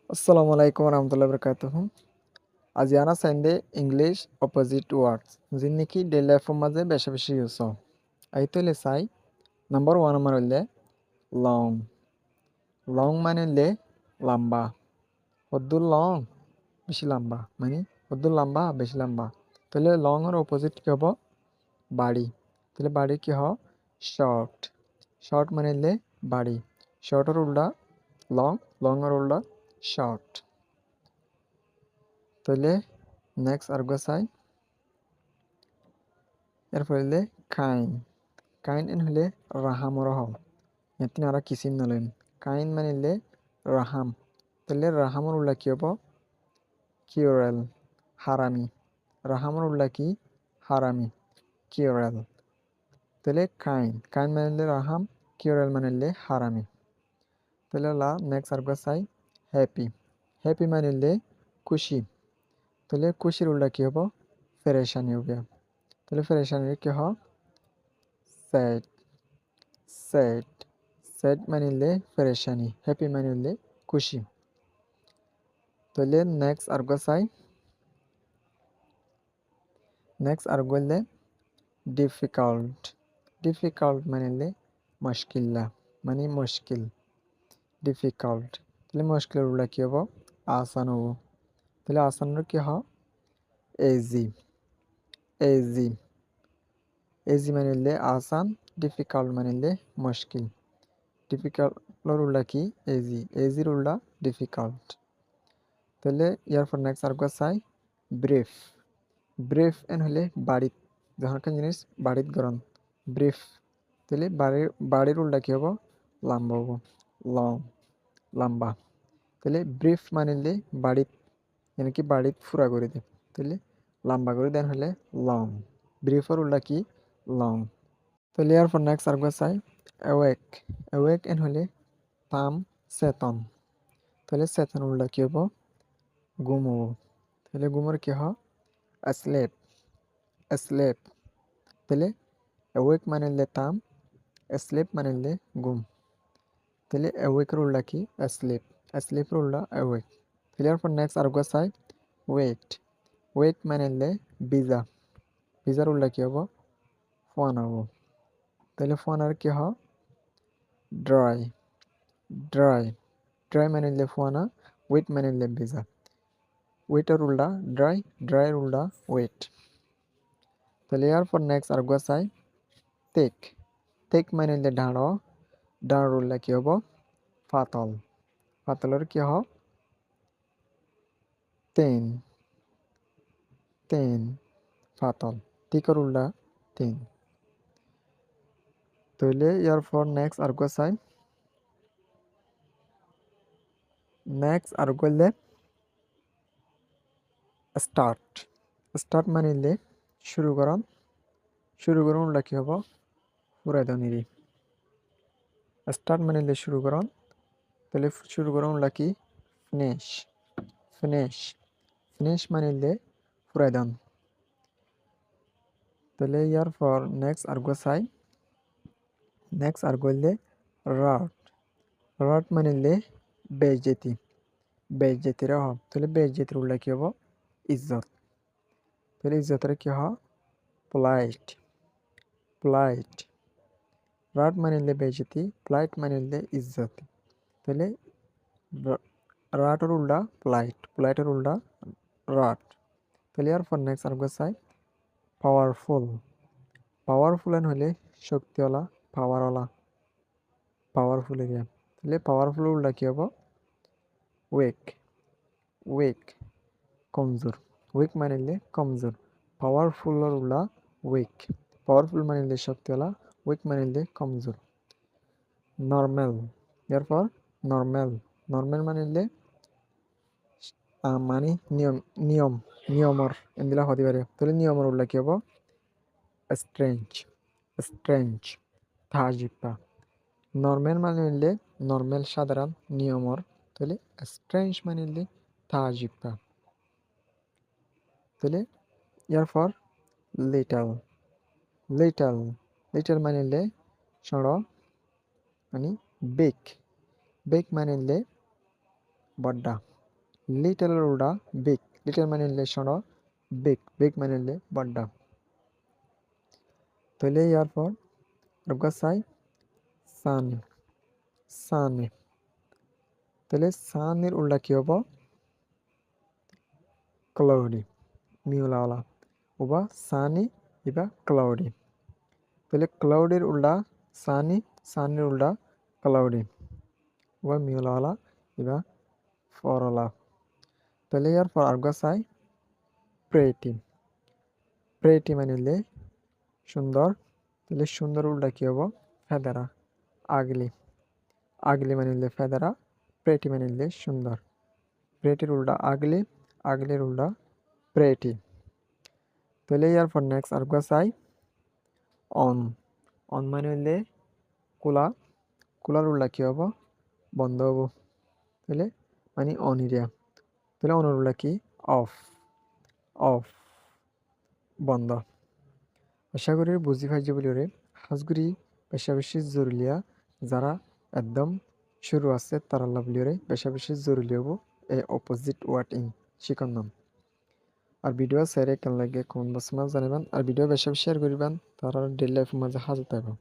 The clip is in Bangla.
Assalamu alaikum warahmatullahi wabarakatuh. আজি আনা চাইন্দে ইংলিশ অপোজিট ওয়ার্ডস যিন নেকি ডেইলি লাইফৰ মাঝে বেশি বেশি ইউজ হয় আইতলে চাই নাম্বার 1 আমার হইলে লং লং মানে হইলে লম্বা হদ্দুর লং বেশি লম্বা মানে হদ্দুর লম্বা বেশি লম্বা তাহলে লং এর অপোজিট কি হবে বাড়ি তাহলে বাড়ি কি হয় শর্ট শর্ট মানে হইলে বাড়ি শর্টের উল্টা লং লং এর উল্টা শর্ট তাহলে নেক্সট আরেকবার চাই এরপর হইলে কাইন কাইন এন হইলে রাহাম রহম এতিন আর কিসিম নলেন কাইন মানে হইলে রাহাম তাহলে রাহামর উল্লা কি হব কিউরেল হারামি রাহামর উল্লা কি হারামি কিউরেল তাহলে কাইন কাইন মানে হইলে রাহাম কিউরেল মানে হইলে হারামি তাহলে নেক্সট আরেকবার চাই হ্যাপি হ্যাপি মানে হইলে খুশি তাহলে খুশির উল্টা কি হব পেরেশানি হবে তাহলে পেরেশানির কি হয় স্যাড স্যাড স্যাড মানে হইলে পেরেশানি হ্যাপি মানে হইলে খুশি তাহলে নেক্সট আরেকবার চাই নেক্সট আরেকবার হইলে ডিফিকাল্ট ডিফিকাল্ট মানে হইলে মুশকিল্লা মানে মুশকিল ডিফিকাল্ট তাহলে মুশকিলের উল্টা কি হব আসান হব তাহলে আসানের কি হয় এজি এজি এজি মানে হইলে আসান ডিফিকাল্ট মানে হইলে মুশকিল ডিফিকাল্টর উল্টা কি এজি এজির উল্টা ডিফিকাল্ট তাহলে ইয়ারপর নেক্সট আরেকবার চাই ব্রিফ ব্রিফ এন হলে বাড়িত যখন একটা জিনিস বাড়িত গরম ব্রিফ তাহলে বাড়ির উল্টা কি হবো লম্বা হবো লং লম্বা তাহলে ব্রিফ মানে হলে বাড়িত কি বাড়িত ফুরা করে দেয় তাহলে লম্বা করে দেন হলে লং ব্রিফের উল্টা কি লং তাহলে ইয়ারপর নেক্সট আরেকবার চাই অ্যাওয়েক অ্যাওয়েক এন হলে তাম চেতন তাহলে চেতন উল্টা কি হবো ঘুম হবো তাহলে ঘুমের কি হয় asleep asleep তাহলে awake মানে হলে তাম asleep মানে হলে ঘুম তাহলে awake এর উল্টা কি asleep asleep এর উল্টা awake তাহলে এরপর নেক্সট আরেকবার চাই wait wait মানে হলে ভিজা ভিজার উল্টা কি হবো ফোন হবো তাহলে ফোন আর কি হয় ড্রাই ড্রাই ড্রাই মানে হলে ফোনা ওয়েট মানে হলে ভিজা ওয়েটের উল্টা ড্রাই ড্রাইয়ের উল্টা ওয়েট তাহলে এরপর নেক্সট আরেকবার চাই তেক তেক মানে হলে ডাঁড় ডাঁড় উল্লা কি হব পাতল পাতলের কি হব তেন তেন পাতল তিকর উল্টা তেন তাহলে এরপর নেক্সট আরেকবার চাই নেক্সট আরেকবার হলে স্টার্ট স্টার্ট মানে হলে শুরু করুন উল্টা কি হব পুরাদনিরি স্টার্ট মানে হলে শুরু করুন তাহলে শুরু করুন উল্টা কি ফিনিশ ফিনিশ ফিনিশ মানে হলে পুরাদন তাহলে এরপর নেক্সট আরেকবার চাই নেক্সট আরেকবার হলে রাট রাট মানে হলে বেইজ্জতি বেইজ্জতির অভাব তাহলে বেইজ্জতির উল্টা কি হব ইজ্জত তাহলে ইজ্জতের কি হয় পোলাইট পোলাইট রাট মানে হলে বেইজ্জতি পোলাইট মানে হলে ইজ্জত তাহলে রাটের উল্টা পোলাইট পোলাইটের উল্টা রাট তাহলে এরপর নেক্সট আরেকবার চাই পাওয়ারফুল পাওয়ারফুল হলে শক্তিওয়ালা পাওয়ারওয়ালা পাওয়ারফুল এরিয়া তাহলে পাওয়ারফুল উল্টা কি হব ওয়েক ওয়েক কমজোর উইক মানে হলে কমজোর পাওয়ারফুলের উল্টা উইক পাওয়ারফুল মানে হলে শক্তিওয়ালা উইক মানে হলে কমজোর নর্মাল এরপর নর্মাল নর্মাল মানে হলে মানে নিয়ম নিয়ম নিয়মর এগুলা হতে পারে তাহলে নিয়মর উল্টা কি হব স্ট্রেঞ্জ স্ট্রেঞ্জ তাজিপ্পা নর্মাল মানে হলে নর্মাল সাধারণ নিয়মর তাহলে স্ট্রেঞ্জ মানে হলে তাজিপ্পা তাহলে এরপর লিটল লিটল লিটল মানে হলে সড় মানে বেক বেক মানে হলে বড্ডা লিটল উল্টা বিগ, লিটল মানে হলে ছোট, বিগ বিগ মানে হলে বড়। তাহলে ইয়ার পর রুগা সাই সান, সানি। তাহলে সানের উল্টা কি হবো? ক্লাউডি, মিউলাওয়ালা। ওবা সানি ইবা ক্লাউডি। তাহলে ক্লাউডের উল্টা সানি, সানির উল্টা ক্লাউডি। ওবা মিউলাওয়ালা ইবা ফরলা। তাহলে ইয়ার পর আরগা সাই প্রেটি, প্রেটি মানে হলে সুন্দর। তাহলে সুন্দর উল্টা কি হবো? ফেদারা, আগলি। আগলি মানে হলে ফেদারা, প্রেটি মানে হলে সুন্দর। প্রেটির উল্টা আগলি, আগলির উল্টা প্রেটি। তাহলে ইয়ার পর নেক্সট আরগা চাই অন, অন মানে হলে খোলা, খোলার উল্টা কি হবো? বন্ধ হবো। তাহলে মানে অন এরিয়া। তাহলে অনের উল্টা কি? অফ, অফ বন্ধ। আশা করি বুঝি পাইছি বলি ওরে হাজগুড়ি বেশা বেশি জরুলিয়া যারা একদম শুরু আছে তারা লাভলি ওরে বেশা বেশি জরুরি হবো এই অপোজিট ওয়ার্ড ইন শিখন নাম। আর ভিডিও সেরে কেন লাগে কমেন্ট বক্সে জানাবেন। আর ভিডিও বেশি শেয়ার করিবেন তারা ডেইলি লাইফের মাঝে হাজির থাকবেন।